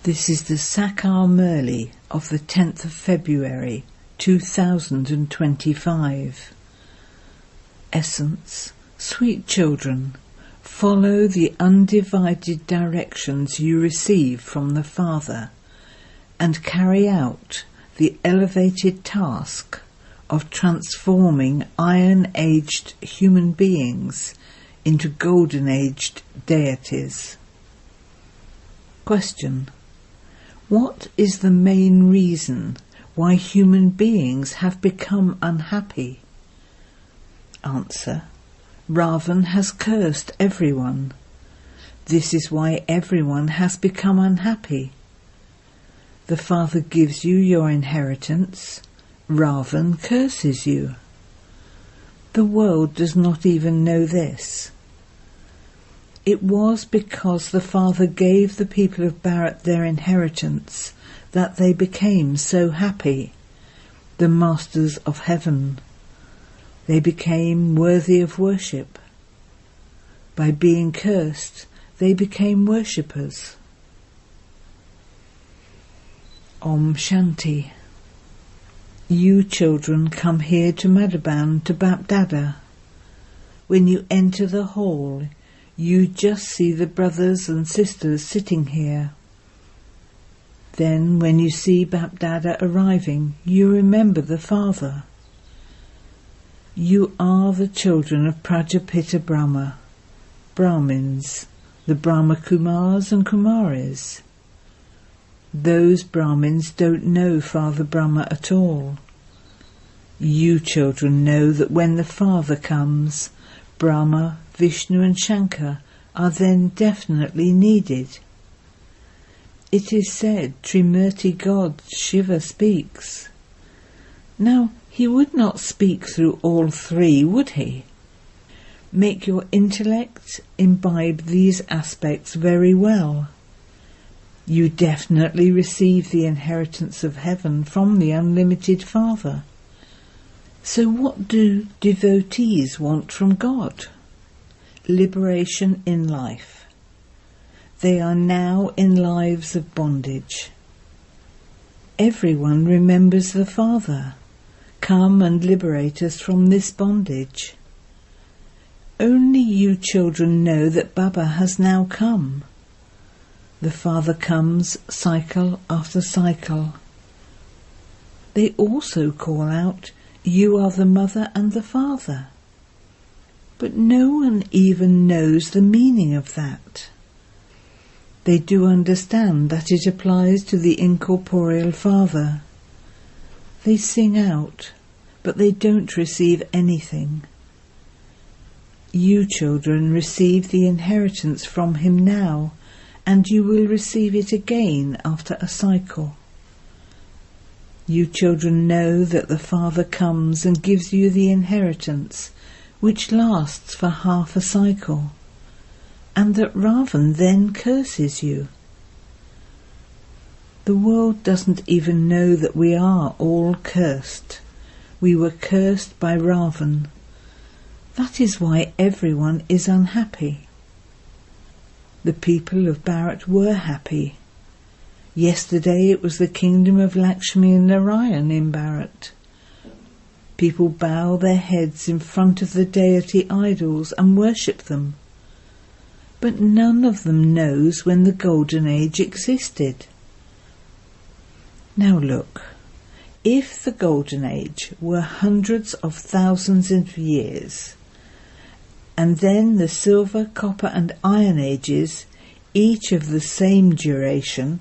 This is the Sakar Murli of the 10th of February 2025. Essence: sweet children, follow the undivided directions you receive from the Father and carry out the elevated task of transforming iron-aged human beings into golden-aged deities. Question: what is the main reason why human beings have become unhappy? Answer: Ravan has cursed everyone. This is why everyone has become unhappy. The Father gives you your inheritance. Ravan curses you. The world does not even know this. It was because the Father gave the people of Bharat their inheritance that they became so happy, the masters of heaven. They became worthy of worship. By being cursed, they became worshippers. Om Shanti. You children come here to Madhaban to BapDada. When you enter the hall, you just see the brothers and sisters sitting here. Then when you see BapDada arriving, you remember the Father. You are the children of Prajapita Brahma, Brahmins, the Brahma Kumaris and Kumaris. Those Brahmins don't know Father Brahma at all. You children know that when the Father comes, Brahma, Vishnu and Shankar are then definitely needed. It is said Trimurti God Shiva speaks. Now, he would not speak through all three, would he? Make your intellect imbibe these aspects very well. You definitely receive the inheritance of heaven from the unlimited Father. So what do devotees want from God? Liberation in life. They are now in lives of bondage. Everyone remembers the Father. Come and liberate us from this bondage. Only you children know that Baba has now come. The Father comes cycle after cycle. They also call out, "You are the Mother and the Father." But no one even knows the meaning of that. They do understand that it applies to the incorporeal Father. They sing out, but they don't receive anything. You children receive the inheritance from him now, and you will receive it again after a cycle. You children know that the Father comes and gives you the inheritance, which lasts for half a cycle, and that Ravan then curses you. The world doesn't even know that we are all cursed. We were cursed by Ravan. That is why everyone is unhappy. The people of Bharat were happy. Yesterday it was the kingdom of Lakshmi and Narayan in Bharat. People bow their heads in front of the deity idols and worship them. But none of them knows when the Golden Age existed. Now look, if the Golden Age were hundreds of thousands of years, and then the Silver, Copper and Iron Ages, each of the same duration,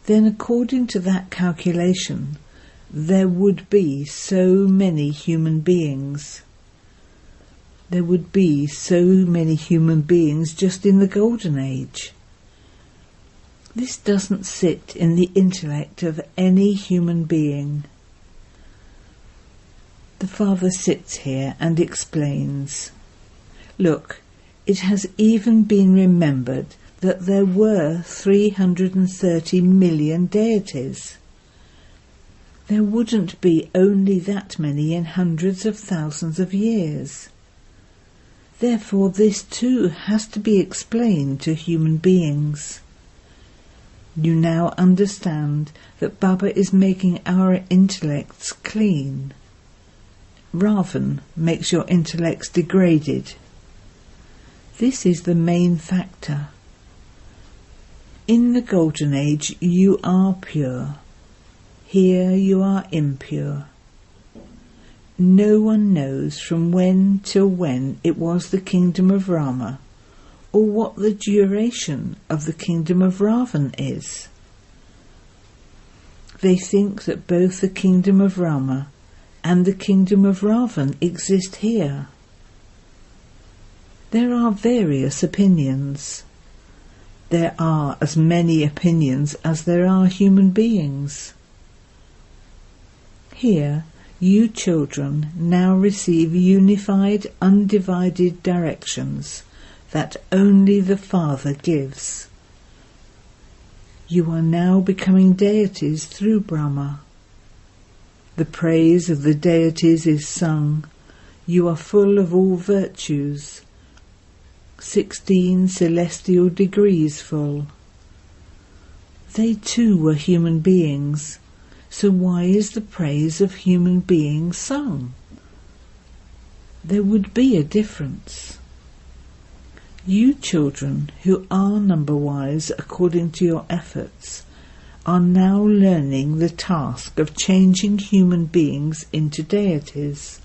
then according to that calculation, there would be so many human beings. There would be so many human beings just in the Golden Age. This doesn't sit in the intellect of any human being. The Father sits here and explains. Look, it has even been remembered that there were 330 million deities. There wouldn't be only that many in hundreds of thousands of years. Therefore this too has to be explained to human beings. You now understand that Baba is making our intellects clean. Ravan makes your intellects degraded. This is the main factor. In the Golden Age you are pure. Here you are impure. No one knows from when till when it was the kingdom of Rama, or what the duration of the kingdom of Ravan is. They think that both the kingdom of Rama and the kingdom of Ravan exist here. There are various opinions. There are as many opinions as there are human beings. Here, you children now receive unified, undivided directions that only the Father gives. You are now becoming deities through Brahma. The praise of the deities is sung. You are full of all virtues. 16 celestial degrees full. They too were human beings, so why is the praise of human beings sung? There would be a difference. You children, who are number-wise according to your efforts, are now learning the task of changing human beings into deities.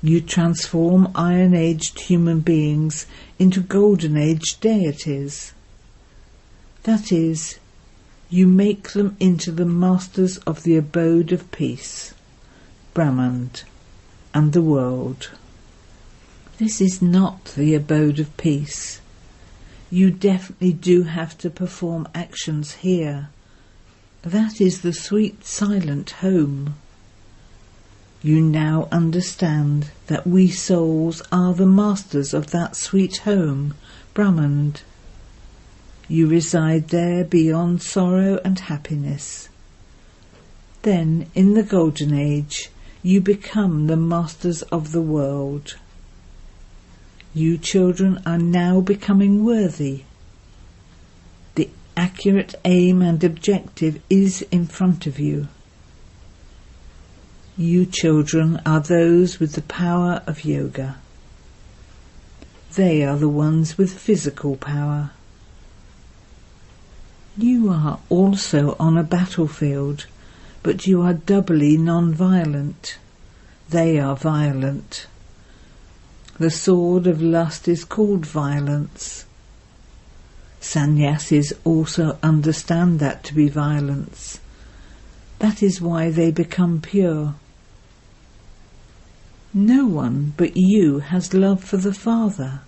You transform Iron-Aged human beings into Golden-Aged deities. That is, you make them into the masters of the abode of peace, Brahman, and the world. This is not the abode of peace. You definitely do have to perform actions here. That is the sweet silent home. You now understand that we souls are the masters of that sweet home, Brahman. You reside there beyond sorrow and happiness. Then, in the Golden Age, you become the masters of the world. You children are now becoming worthy. The accurate aim and objective is in front of you. You children are those with the power of yoga. They are the ones with physical power. You are also on a battlefield, but you are doubly non-violent. They are violent. The sword of lust is called violence. Sannyasis also understand that to be violence. That is why they become pure. No one but you has love for the Father.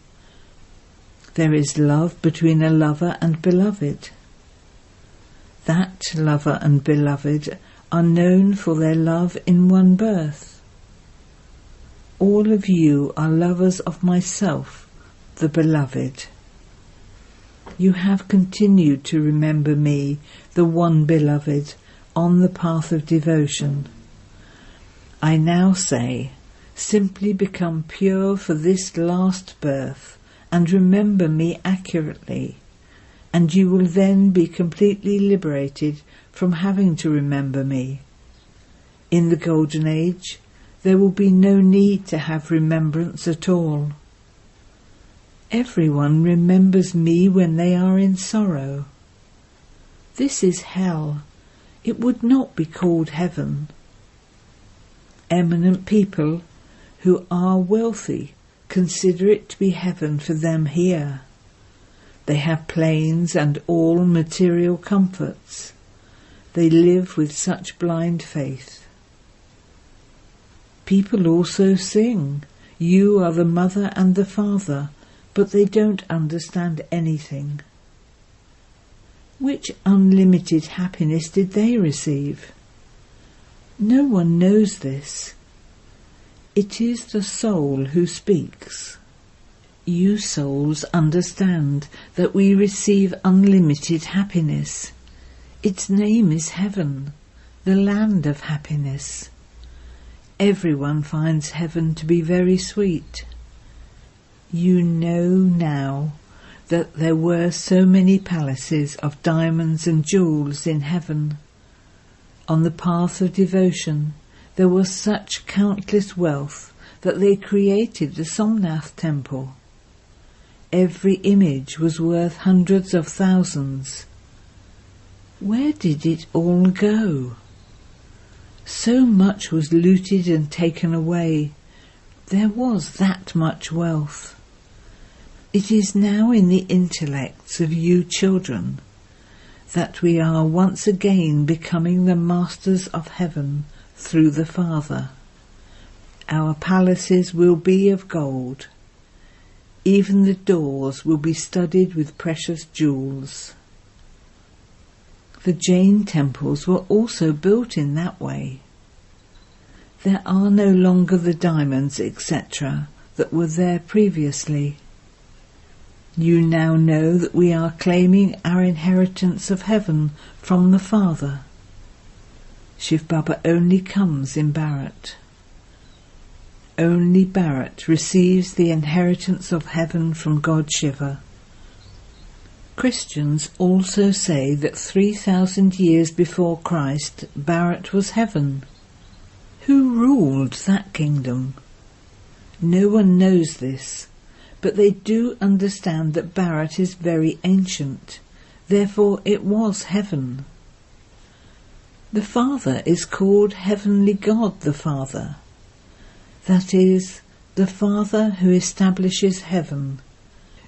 There is love between a lover and beloved. That lover and beloved are known for their love in one birth. All of you are lovers of myself, the beloved. You have continued to remember me, the one beloved, on the path of devotion. I now say, simply become pure for this last birth and remember me accurately, and you will then be completely liberated from having to remember me. In the Golden Age, there will be no need to have remembrance at all. Everyone remembers me when they are in sorrow. This is hell. It would not be called heaven. Eminent people who are wealthy consider it to be heaven for them here. They have planes and all material comforts. They live with such blind faith. People also sing, "You are the mother and the father," but they don't understand anything. Which unlimited happiness did they receive? No one knows this. It is the soul who speaks. You souls understand that we receive unlimited happiness. Its name is heaven, the land of happiness. Everyone finds heaven to be very sweet. You know now that there were so many palaces of diamonds and jewels in heaven. On the path of devotion there was such countless wealth that they created the Somnath temple. Every image was worth hundreds of thousands. Where did it all go? So much was looted and taken away. There was that much wealth. It is now in the intellects of you children that we are once again becoming the masters of heaven through the Father. Our palaces will be of gold. Even the doors will be studded with precious jewels. The Jain temples were also built in that way. There are no longer the diamonds, etc., that were there previously. You now know that we are claiming our inheritance of heaven from the Father. Shivbaba only comes in Bharat. Only Bharat receives the inheritance of heaven from God Shiva. Christians also say that 3,000 years before Christ, Bharat was heaven. Who ruled that kingdom? No one knows this, but they do understand that Bharat is very ancient, therefore it was heaven. The Father is called Heavenly God the Father. That is, the Father who establishes heaven.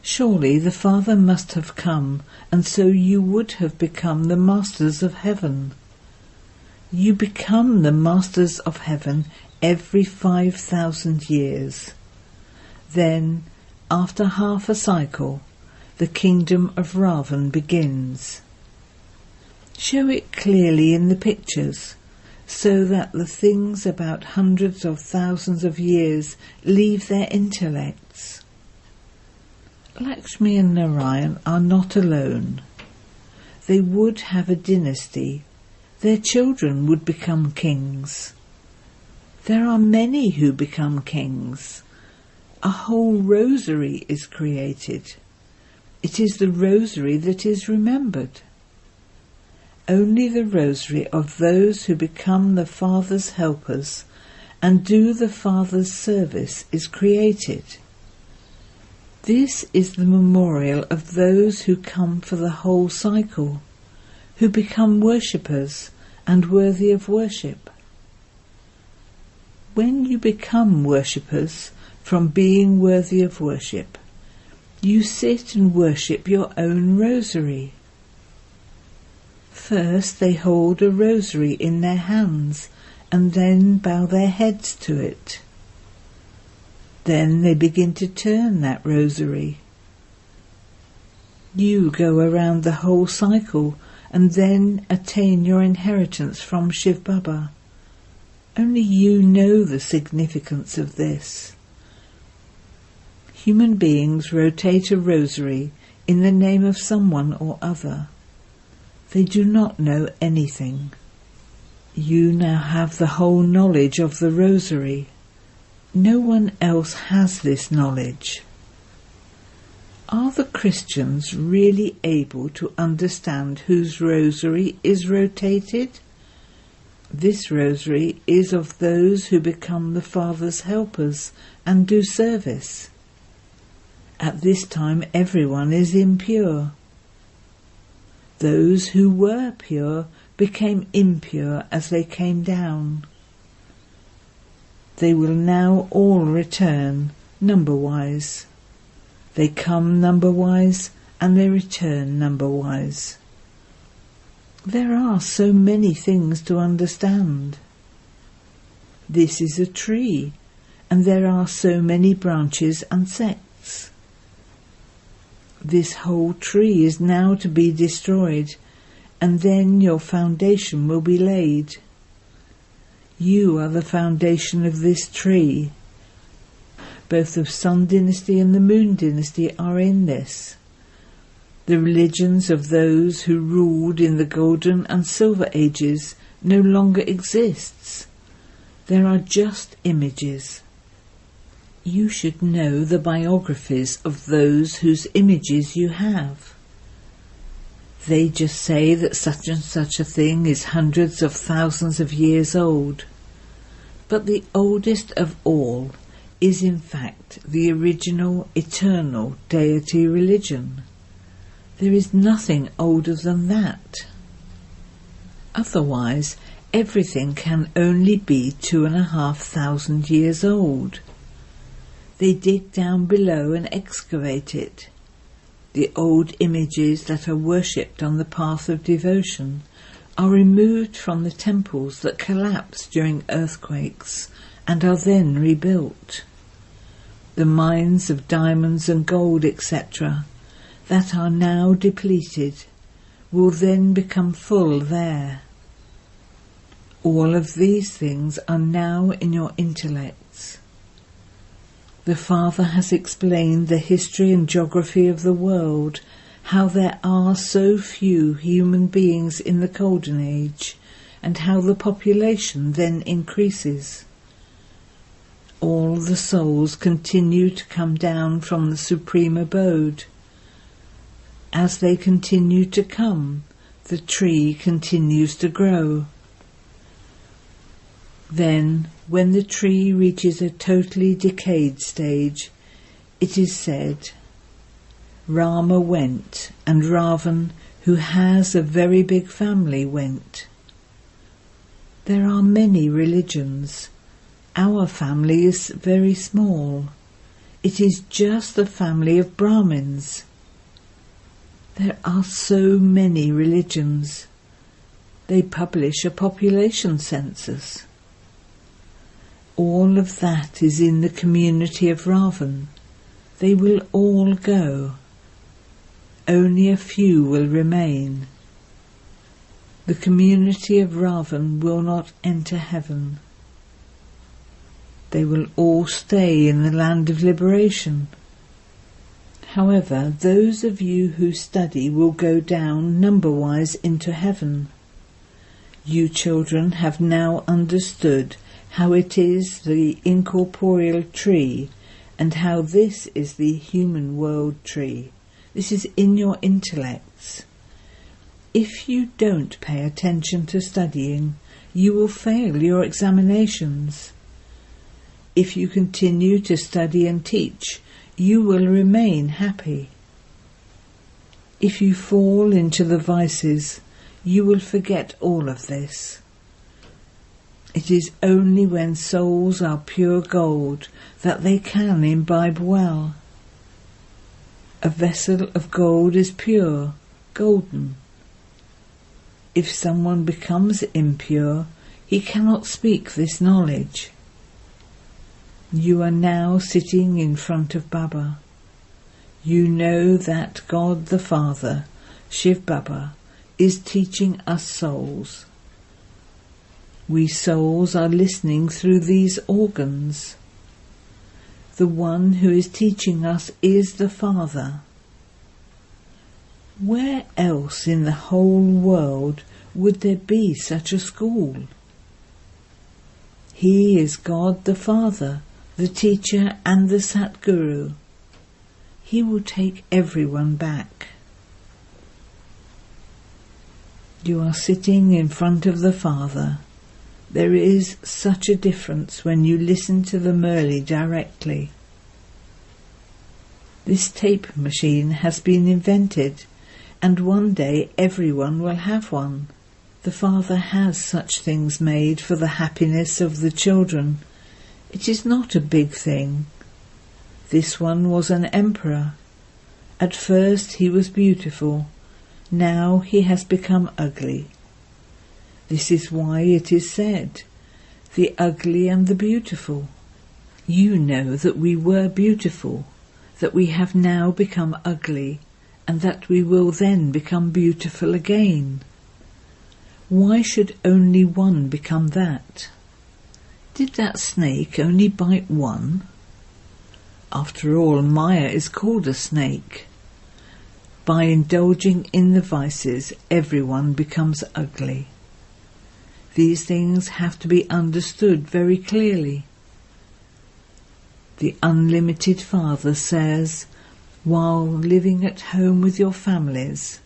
Surely the Father must have come, and so you would have become the masters of heaven. You become the masters of heaven every 5,000 years. Then, after half a cycle, the kingdom of Ravan begins. Show it clearly in the pictures, so that the things about hundreds of thousands of years leave their intellects. Lakshmi and Narayan are not alone. They would have a dynasty. Their children would become kings. There are many who become kings. A whole rosary is created. It is the rosary that is remembered. Only the rosary of those who become the Father's helpers and do the Father's service is created. This is the memorial of those who come for the whole cycle, who become worshippers and worthy of worship. When you become worshippers from being worthy of worship, you sit and worship your own rosary. First they hold a rosary in their hands and then bow their heads to it. Then they begin to turn that rosary. You go around the whole cycle and then attain your inheritance from Shivbaba. Only you know the significance of this. Human beings rotate a rosary in the name of someone or other. They do not know anything. You now have the whole knowledge of the rosary. No one else has this knowledge. Are the Christians really able to understand whose rosary is rotated? This rosary is of those who become the Father's helpers and do service. At this time everyone is impure. Those who were pure became impure as they came down. They will now all return number-wise. They come number-wise and they return number-wise. There are so many things to understand. This is a tree, and there are so many branches and sects. This whole tree is now to be destroyed, and then your foundation will be laid. You are the foundation of this tree. Both the Sun dynasty and the Moon dynasty are in this. The religions of those who ruled in the Golden and Silver Ages no longer exists. There are just images. You should know the biographies of those whose images you have. They just say that such and such a thing is hundreds of thousands of years old. But the oldest of all is in fact the original eternal deity religion. There is nothing older than that. Otherwise, everything can only be 2,500 years old. They dig down below and excavate it. The old images that are worshipped on the path of devotion are removed from the temples that collapse during earthquakes and are then rebuilt. The mines of diamonds and gold, etc., that are now depleted will then become full there. All of these things are now in your intellects. The Father has explained the history and geography of the world, how there are so few human beings in the Golden Age, and how the population then increases. All the souls continue to come down from the Supreme Abode. As they continue to come, the tree continues to grow. Then, when the tree reaches a totally decayed stage, it is said, Rama went, and Ravan, who has a very big family, went. There are many religions. Our family is very small. It is just the family of Brahmins. There are so many religions. They publish a population census. All of that is in the community of Ravan. They will all go. Only a few will remain. The community of Ravan will not enter heaven. They will all stay in the land of liberation. However, those of you who study will go down number-wise into heaven. You children have now understood how it is the incorporeal tree, and how this is the human world tree. This is in your intellects. If you don't pay attention to studying, you will fail your examinations. If you continue to study and teach, you will remain happy. If you fall into the vices, you will forget all of this. It is only when souls are pure gold that they can imbibe well. A vessel of gold is pure, golden. If someone becomes impure, he cannot speak this knowledge. You are now sitting in front of Baba. You know that God the Father, Shivbaba, is teaching us souls. We souls are listening through these organs. The one who is teaching us is the Father. Where else in the whole world would there be such a school? He is God the Father, the teacher and the Satguru. He will take everyone back. You are sitting in front of the Father. There is such a difference when you listen to the Murli directly. This tape machine has been invented, and one day everyone will have one. The Father has such things made for the happiness of the children. It is not a big thing. This one was an emperor. At first he was beautiful. Now he has become ugly. This is why it is said, the ugly and the beautiful. You know that we were beautiful, that we have now become ugly, and that we will then become beautiful again. Why should only one become that? Did that snake only bite one? After all, Maya is called a snake. By indulging in the vices, everyone becomes ugly. These things have to be understood very clearly. the unlimited Father says, while living at home with your families,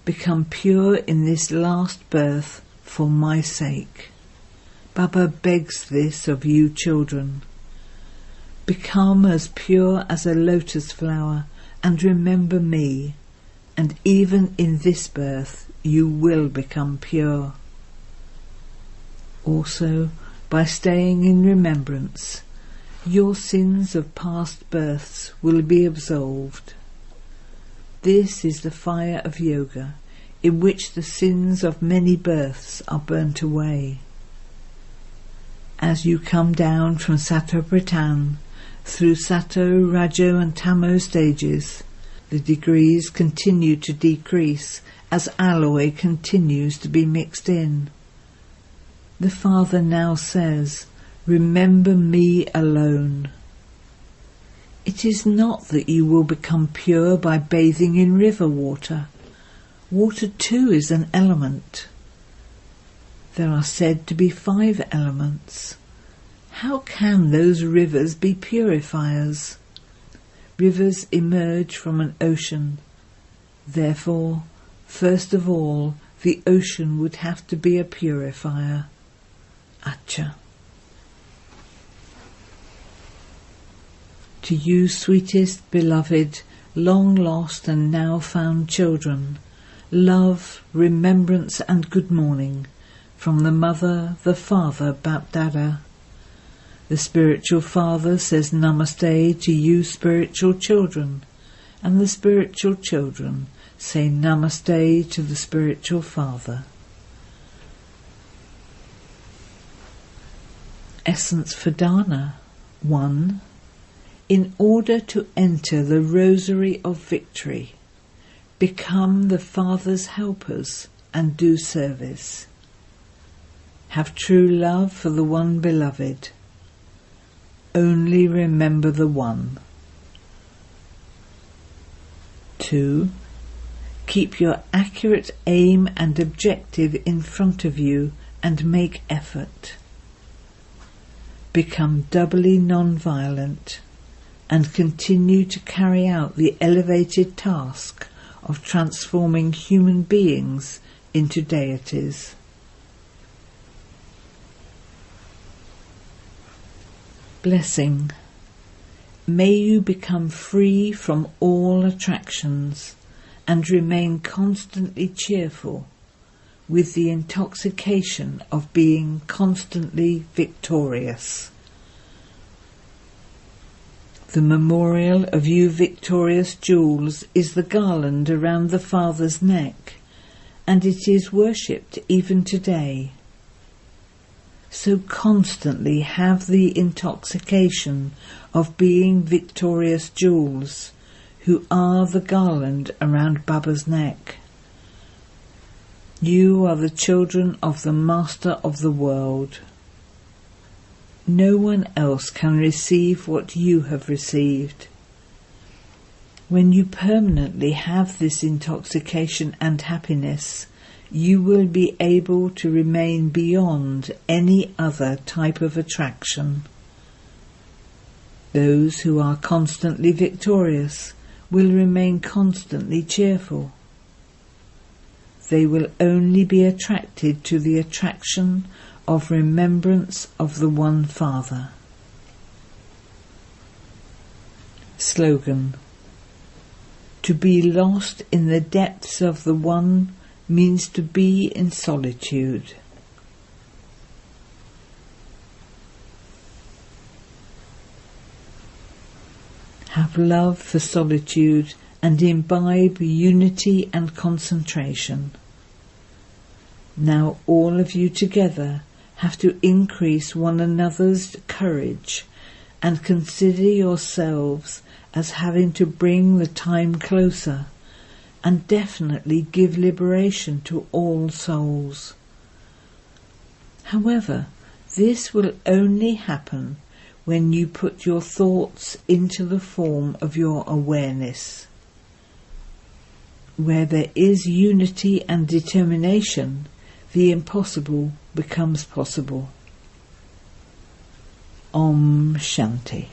become pure in this last birth for my sake. Baba begs this of you children. Become as pure as a lotus flower and remember me, and even in this birth you will become pure. Also, by staying in remembrance, your sins of past births will be absolved. This is the fire of yoga, in which the sins of many births are burnt away. As you come down from Sato Prathana through Sato, Rajo and Tamo stages, the degrees continue to decrease as alloy continues to be mixed in. The Father now says, remember me alone. It is not that you will become pure by bathing in river water. Water too is an element. There are said to be 5 elements. How can those rivers be purifiers? Rivers emerge from an ocean. Therefore, first of all, the ocean would have to be a purifier. Acha. To you, sweetest, beloved, long lost and now found children, love, remembrance and good morning from the Mother, the Father, BapDada. The spiritual Father says Namaste to you spiritual children, and the spiritual children say Namaste to the spiritual Father. Essence for Dana 1. In order to enter the rosary of victory, become the Father's helpers and do service. Have true love for the one beloved. Only remember the one. 2. Keep your accurate aim and objective in front of you and make effort. Become doubly non-violent and continue to carry out the elevated task of transforming human beings into deities. Blessing. May you become free from all attractions and remain constantly cheerful, with the intoxication of being constantly victorious. The memorial of you victorious jewels is the garland around the Father's neck, and it is worshipped even today. So constantly have the intoxication of being victorious jewels, who are the garland around Baba's neck. You are the children of the Master of the world. No one else can receive what you have received. When you permanently have this intoxication and happiness, you will be able to remain beyond any other type of attraction. Those who are constantly victorious will remain constantly cheerful. They will only be attracted to the attraction of remembrance of the One Father. Slogan. To be lost in the depths of the One means to be in solitude. Have love for solitude and imbibe unity and concentration. Now all of you together have to increase one another's courage and consider yourselves as having to bring the time closer and definitely give liberation to all souls. However, this will only happen when you put your thoughts into the form of your awareness. Where there is unity and determination, the impossible becomes possible. Om Shanti.